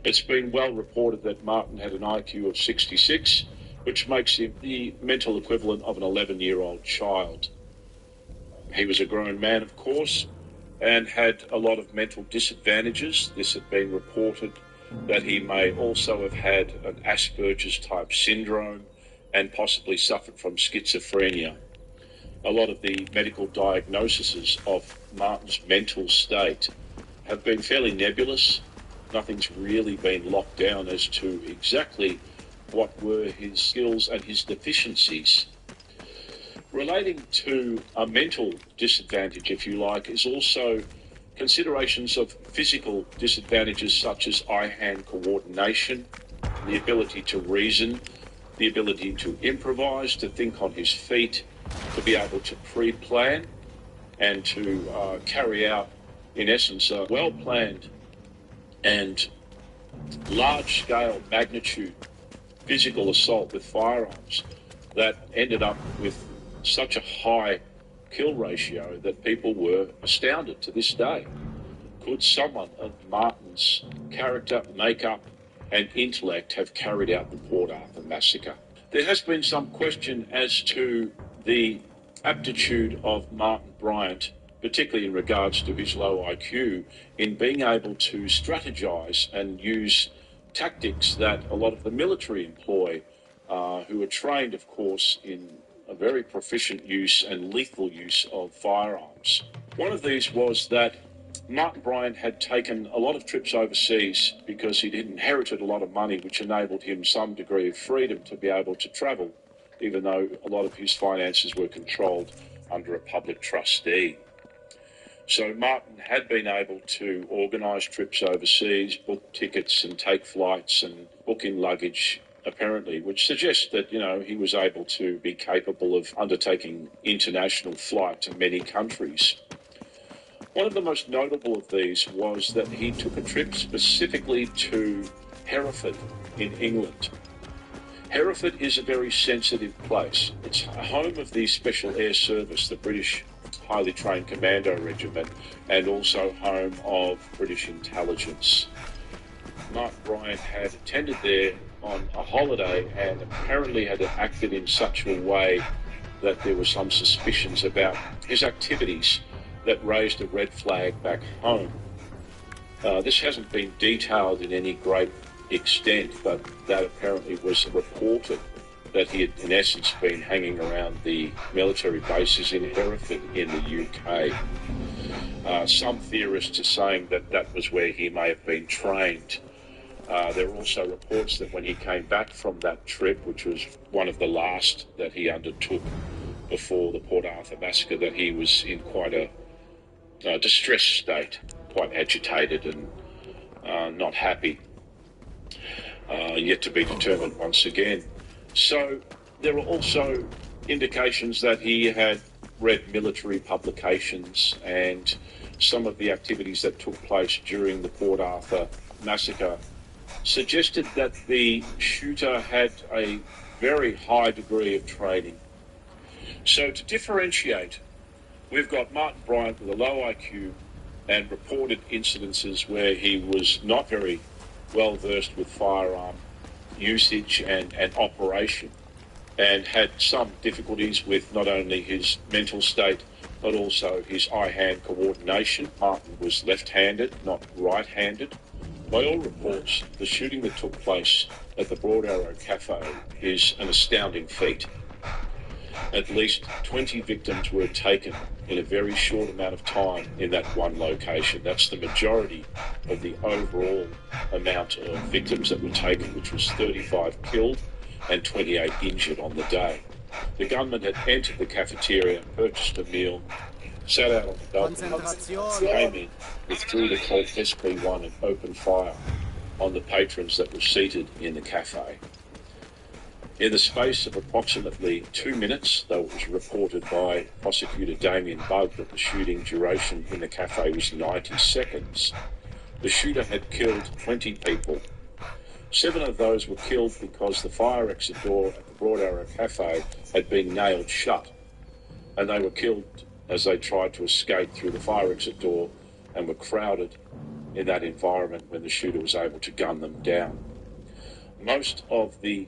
It's been well reported that Martin had an IQ of 66, which makes him the mental equivalent of an 11-year-old child. He was a grown man, of course, and had a lot of mental disadvantages. This had been reported that he may also have had an Asperger's type syndrome and possibly suffered from schizophrenia. A lot of the medical diagnoses of Martin's mental state have been fairly nebulous. Nothing's really been locked down as to exactly what were his skills and his deficiencies. Relating to a mental disadvantage, if you like, is also considerations of physical disadvantages such as eye-hand coordination, the ability to reason, the ability to improvise, to think on his feet, to be able to pre-plan and to carry out, in essence, a well-planned and large-scale magnitude physical assault with firearms that ended up with such a high kill ratio that people were astounded to this day. Could someone of Martin's character, makeup and intellect have carried out the Port Arthur massacre? There has been some question as to the aptitude of Martin Bryant, particularly in regards to his low IQ, in being able to strategize and use tactics that a lot of the military employ, who are trained, of course, in a very proficient use and lethal use of firearms. One of these was that Martin Bryant had taken a lot of trips overseas because he'd inherited a lot of money, which enabled him some degree of freedom to be able to travel, even though a lot of his finances were controlled under a public trustee. So Martin had been able to organise trips overseas, book tickets and take flights and book in luggage, apparently, which suggests that, he was able to be capable of undertaking international flight to many countries. One of the most notable of these was that he took a trip specifically to Hereford in England. Hereford is a very sensitive place. It's home of the Special Air Service, the British highly trained commando regiment, and also home of British intelligence. Mark Bryant had attended there on a holiday and apparently had acted in such a way that there were some suspicions about his activities that raised a red flag back home. This hasn't been detailed in any great extent, but that apparently was reported, that he had in essence been hanging around the military bases in Hereford in the UK. Some theorists are saying that that was where he may have been trained. There are also reports that when he came back from that trip, which was one of the last that he undertook before the Port Arthur massacre, that he was in quite a distressed state, quite agitated and not happy, yet to be determined once again. So there were also indications that he had read military publications, and some of the activities that took place during the Port Arthur massacre suggested that the shooter had a very high degree of training. So to differentiate, we've got Martin Bryant with a low IQ and reported incidences where he was not very well versed with firearm usage and operation, and had some difficulties with not only his mental state but also his eye-hand coordination. Martin was left-handed, not right-handed. By all reports, the shooting that took place at the Broad Arrow Cafe is an astounding feat. At least 20 victims were taken in a very short amount of time in that one location. That's the majority of the overall amount of victims that were taken, which was 35 killed and 28 injured on the day. The gunman had entered the cafeteria, purchased a meal, sat out on the balcony, came in, withdrew the Colt SP1 and opened fire on the patrons that were seated in the cafe. In the space of approximately 2 minutes, though it was reported by prosecutor Damien Bugg that the shooting duration in the cafe was 90 seconds, the shooter had killed 20 people. 7 of those were killed because the fire exit door at the Broad Arrow Cafe had been nailed shut, and they were killed as they tried to escape through the fire exit door and were crowded in that environment when the shooter was able to gun them down. Most of the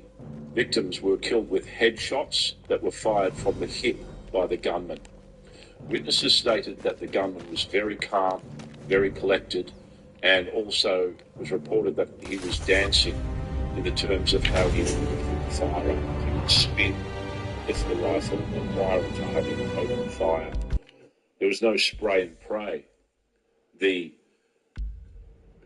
victims were killed with headshots that were fired from the hip by the gunman. Witnesses stated that the gunman was very calm, very collected, and also was reported that he was dancing in the terms of how he would fire. He would spin, lift the rifle, and wire it for having an open fire. There was no spray and pray. The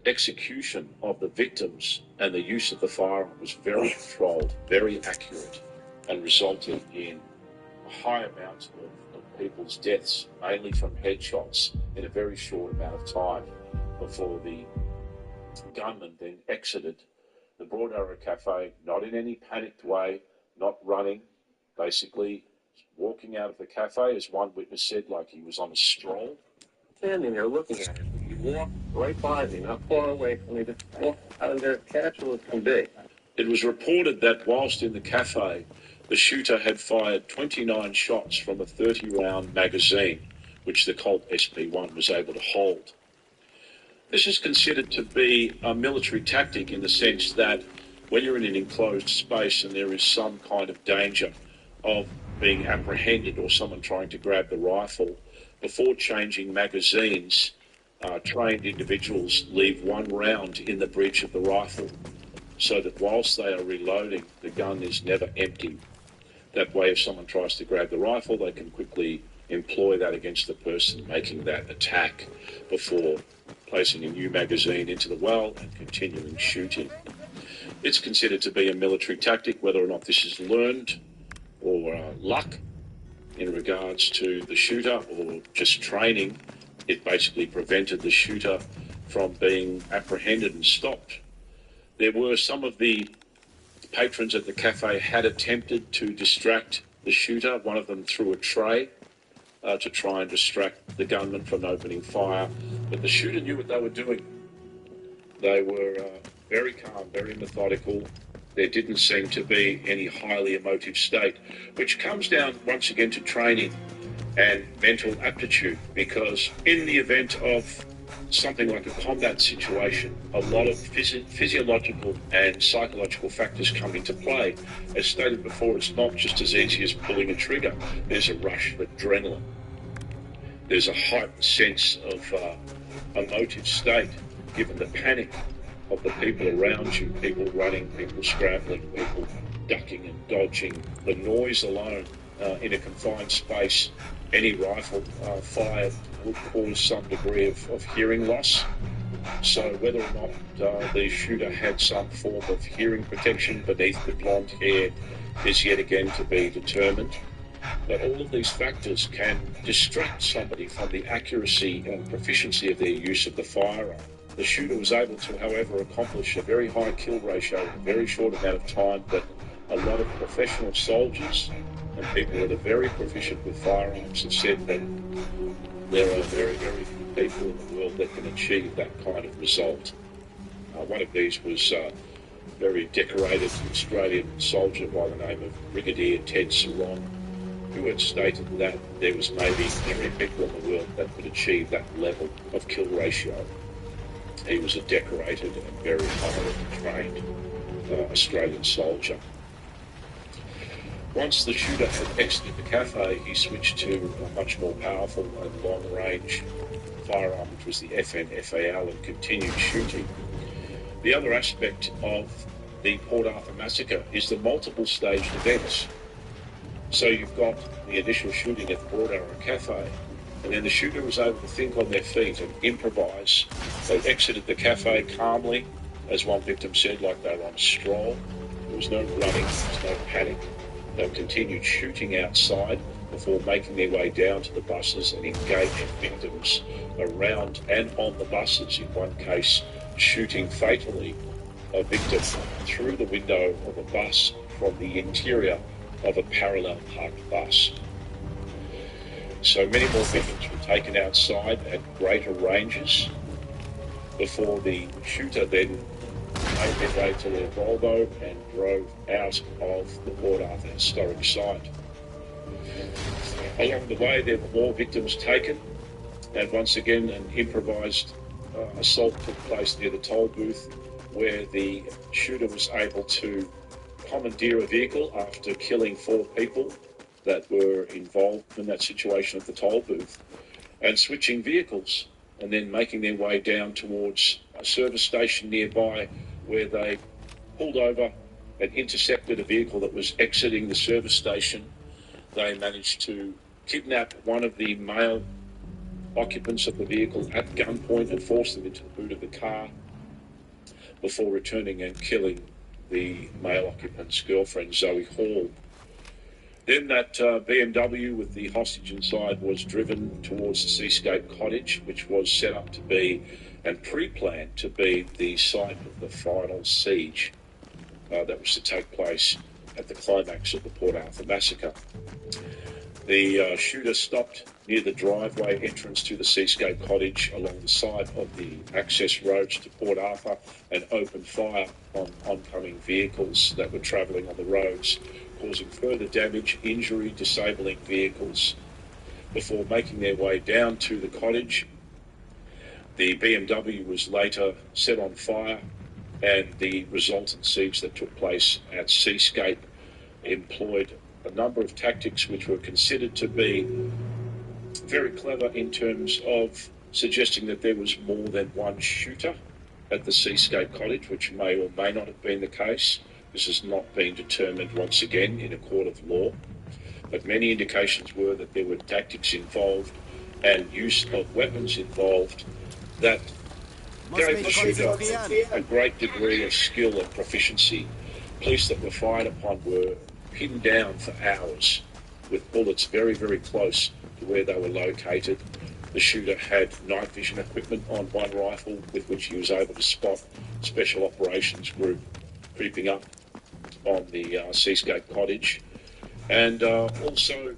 execution of the victims and the use of the firearm was very controlled, very accurate, and resulted in a high amount of people's deaths, mainly from headshots, in a very short amount of time before the gunman then exited the Broad Arrow Cafe, not in any panicked way, not running, basically walking out of the cafe, as one witness said, like he was on a stroll. Standing there looking at him. He walked right by me, not far away from me, just walked out of there casual as can be. It was reported that whilst in the cafe, the shooter had fired 29 shots from a 30-round magazine, which the Colt SP1 was able to hold. This is considered to be a military tactic in the sense that when you're in an enclosed space and there is some kind of danger of being apprehended or someone trying to grab the rifle, before changing magazines, trained individuals leave one round in the breech of the rifle so that whilst they are reloading, the gun is never empty. That way, if someone tries to grab the rifle, they can quickly employ that against the person making that attack before placing a new magazine into the well and continuing shooting. It's considered to be a military tactic. Whether or not this is learned or luck in regards to the shooter or just training, it basically prevented the shooter from being apprehended and stopped. There were some of the patrons at the cafe had attempted to distract the shooter. One of them threw a tray to try and distract the gunman from opening fire, but the shooter knew what they were doing. They were very calm, very methodical. There didn't seem to be any highly emotive state, which comes down once again to training and mental aptitude, because in the event of something like a combat situation, a lot of physiological and psychological factors come into play. As stated before, it's not just as easy as pulling a trigger. There's a rush of adrenaline. There's a heightened sense of emotive state, given the panic of the people around you, people running, people scrambling, people ducking and dodging. The noise alone in a confined space, any rifle fired would cause some degree of hearing loss. So whether or not the shooter had some form of hearing protection beneath the blonde hair is yet again to be determined. But all of these factors can distract somebody from the accuracy and proficiency of their use of the firearm. The shooter was able to, however, accomplish a very high kill ratio in a very short amount of time, but a lot of professional soldiers and people that are very proficient with firearms have said that there are very, very few people in the world that can achieve that kind of result. One of these was a very decorated Australian soldier by the name of Brigadier Ted Sarong, who had stated that there was maybe 3 people in the world that could achieve that level of kill ratio. He was a decorated and very highly trained Australian soldier. Once the shooter had exited the cafe, he switched to a much more powerful and long-range firearm, which was the FN-FAL, and continued shooting. The other aspect of the Port Arthur massacre is the multiple-staged events. So you've got the initial shooting at the Broad Arrow Cafe, and then the shooter was able to think on their feet and improvise. They exited the cafe calmly, as one victim said, like they were on a stroll. There was no running, there was no panic. They continued shooting outside before making their way down to the buses and engaging victims around and on the buses, in one case shooting fatally a victim through the window of a bus from the interior of a parallel parked bus. So many more victims were taken outside at greater ranges before the shooter then made their way to their Volvo and drove out of the Port Arthur historic site. Along the way, there were more victims taken, and once again an improvised assault took place near the toll booth, where the shooter was able to commandeer a vehicle after killing 4 people that were involved in that situation at the toll booth, and switching vehicles and then making their way down towards a service station nearby, where they pulled over and intercepted a vehicle that was exiting the service station. They managed to kidnap one of the male occupants of the vehicle at gunpoint and force them into the boot of the car before returning and killing the male occupant's girlfriend, Zoe Hall. Then that BMW with the hostage inside was driven towards the Seascape cottage, which was set up to be and pre-planned to be the site of the final siege that was to take place at the climax of the Port Arthur massacre. The shooter stopped near the driveway entrance to the Seascape cottage along the side of the access roads to Port Arthur and opened fire on oncoming vehicles that were travelling on the roads, causing further damage, injury, disabling vehicles before making their way down to the cottage. The BMW was later set on fire, and the resultant siege that took place at Seascape employed a number of tactics which were considered to be very clever in terms of suggesting that there was more than one shooter at the Seascape cottage, which may or may not have been the case. This has not been determined once again in a court of law, but many indications were that there were tactics involved and use of weapons involved that gave the shooter a great degree of skill and proficiency. Police that were fired upon were pinned down for hours with bullets very, very close to where they were located. The shooter had night vision equipment on one rifle with which he was able to spot Special Operations Group creeping up on the Seascape cottage. And also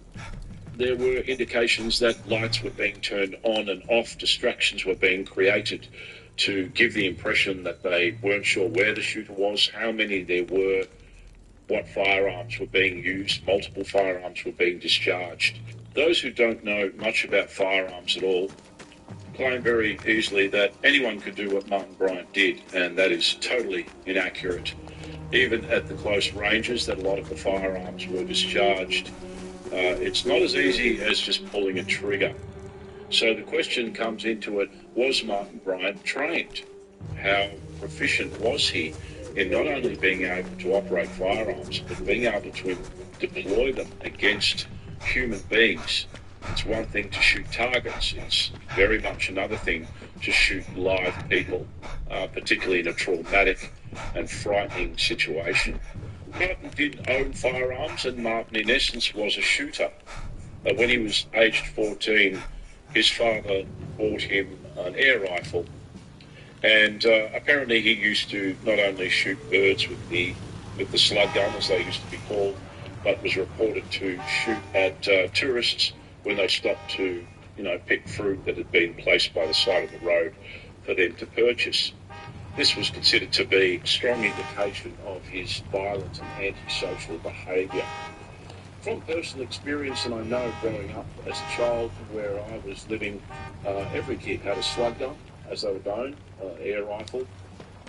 there were indications that lights were being turned on and off, distractions were being created to give the impression that they weren't sure where the shooter was, how many there were, what firearms were being used. Multiple firearms were being discharged. Those who don't know much about firearms at all claim very easily that anyone could do what Martin Bryant did, and that is totally inaccurate. Even at the close ranges that a lot of the firearms were discharged, it's not as easy as just pulling a trigger. So the question comes into it, was Martin Bryant trained? How proficient was he in not only being able to operate firearms, but being able to deploy them against human beings? It's one thing to shoot targets. It's very much another thing to shoot live people, particularly in a traumatic and frightening situation. Martin did own firearms, and Martin, in essence, was a shooter. When he was aged 14, his father bought him an air rifle, and apparently he used to not only shoot birds with the slug gun, as they used to be called, but was reported to shoot at tourists when they stopped to, pick fruit that had been placed by the side of the road for them to purchase. This was considered to be a strong indication of his violent and antisocial behaviour. From personal experience, and I know growing up as a child where I was living, every kid had a slug gun, as they were known, air rifle.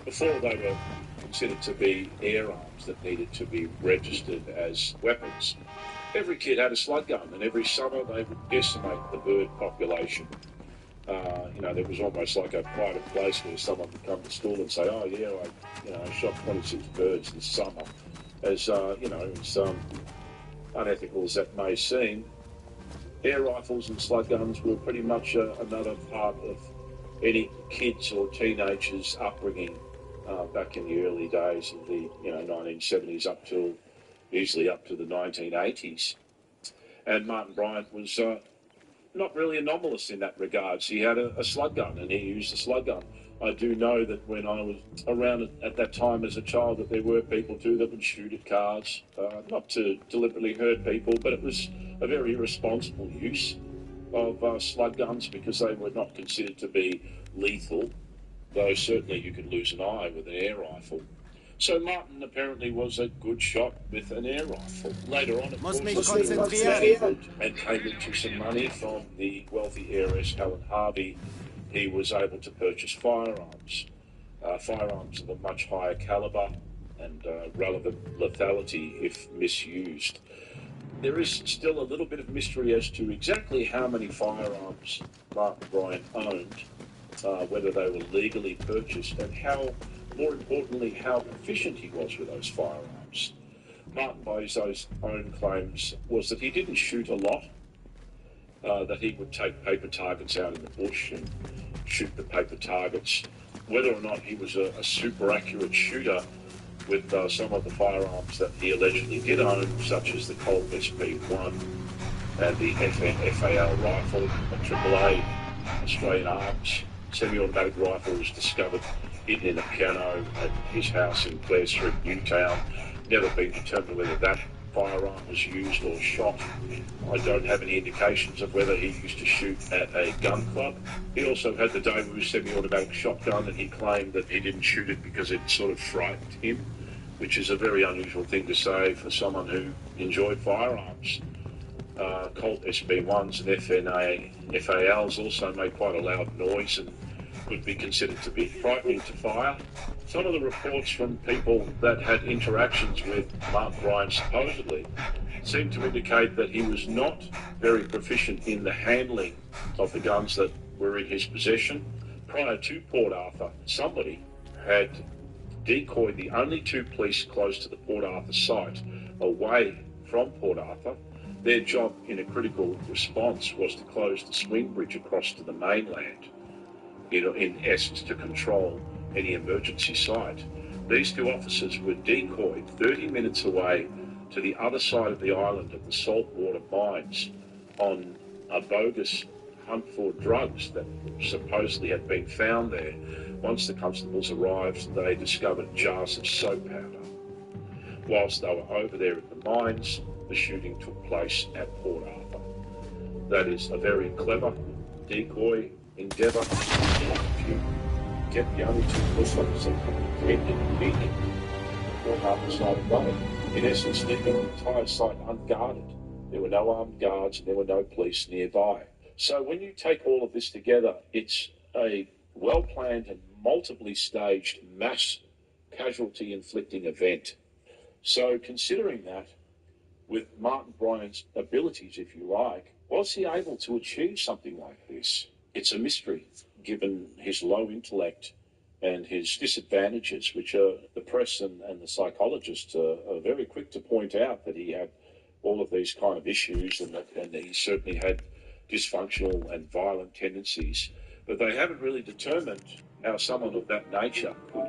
Before they were considered to be air arms that needed to be registered as weapons, every kid had a slug gun, and every summer they would decimate the bird population. There was almost like a private place where someone would come to school and say, "Oh yeah, I shot 26 birds this summer." As as unethical as that may seem, air rifles and slug guns were pretty much another part of any kids or teenagers' upbringing back in the early days of the 1970s usually up to the 1980s. And Martin Bryant was not really anomalous in that regards. He had a slug gun, and he used a slug gun. I do know that when I was around at that time as a child, that there were people too that would shoot at cars, not to deliberately hurt people, but it was a very irresponsible use of slug guns because they were not considered to be lethal, though certainly you could lose an eye with an air rifle. So Martin apparently was a good shot with an air rifle. Later on, of course, and came into some money from the wealthy heiress Helen Harvey. He was able to purchase firearms of a much higher caliber and relevant lethality if misused. There is still a little bit of mystery as to exactly how many firearms Martin Bryant owned, whether they were legally purchased, and more importantly, how efficient he was with those firearms. Martin, by his own claims, was that he didn't shoot a lot, that he would take paper targets out in the bush and shoot the paper targets. Whether or not he was a super accurate shooter with some of the firearms that he allegedly did own, such as the Colt SP1 and the FAL rifle, a AAA Australian Arms semi-automatic rifle was discovered hidden in a piano at his house in Clare Street, Newtown. Never been determined whether that firearm was used or shot. I don't have any indications of whether he used to shoot at a gun club. He also had the Daewoo semi-automatic shotgun, and he claimed that he didn't shoot it because it sort of frightened him, which is a very unusual thing to say for someone who enjoyed firearms. Colt SB1s and FALs also make quite a loud noise and could be considered to be frightening to fire. Some of the reports from people that had interactions with Mark Bryan supposedly seem to indicate that he was not very proficient in the handling of the guns that were in his possession. Prior to Port Arthur, somebody had decoyed the only two police close to the Port Arthur site away from Port Arthur. Their job in a critical response was to close the swing bridge across to the mainland, in essence to control any emergency site. These two officers were decoyed 30 minutes away to the other side of the island at the saltwater mines on a bogus hunt for drugs that supposedly had been found there. Once the constables arrived, they discovered jars of soap powder. Whilst they were over there at the mines, the shooting took place at Port Arthur. That is a very clever decoy endeavour. If you get the only two police officers in peak Port Arthur side of the road, in essence, leaving the entire site unguarded. There were no armed guards and there were no police nearby. So when you take all of this together, it's a well-planned and multiply staged mass casualty inflicting event. So considering that, with Martin Bryan's abilities, if you like, was he able to achieve something like this? It's a mystery, given his low intellect and his disadvantages, which the press and the psychologists are very quick to point out that he had all of these kind of issues and he certainly had dysfunctional and violent tendencies. But they haven't really determined how someone of that nature could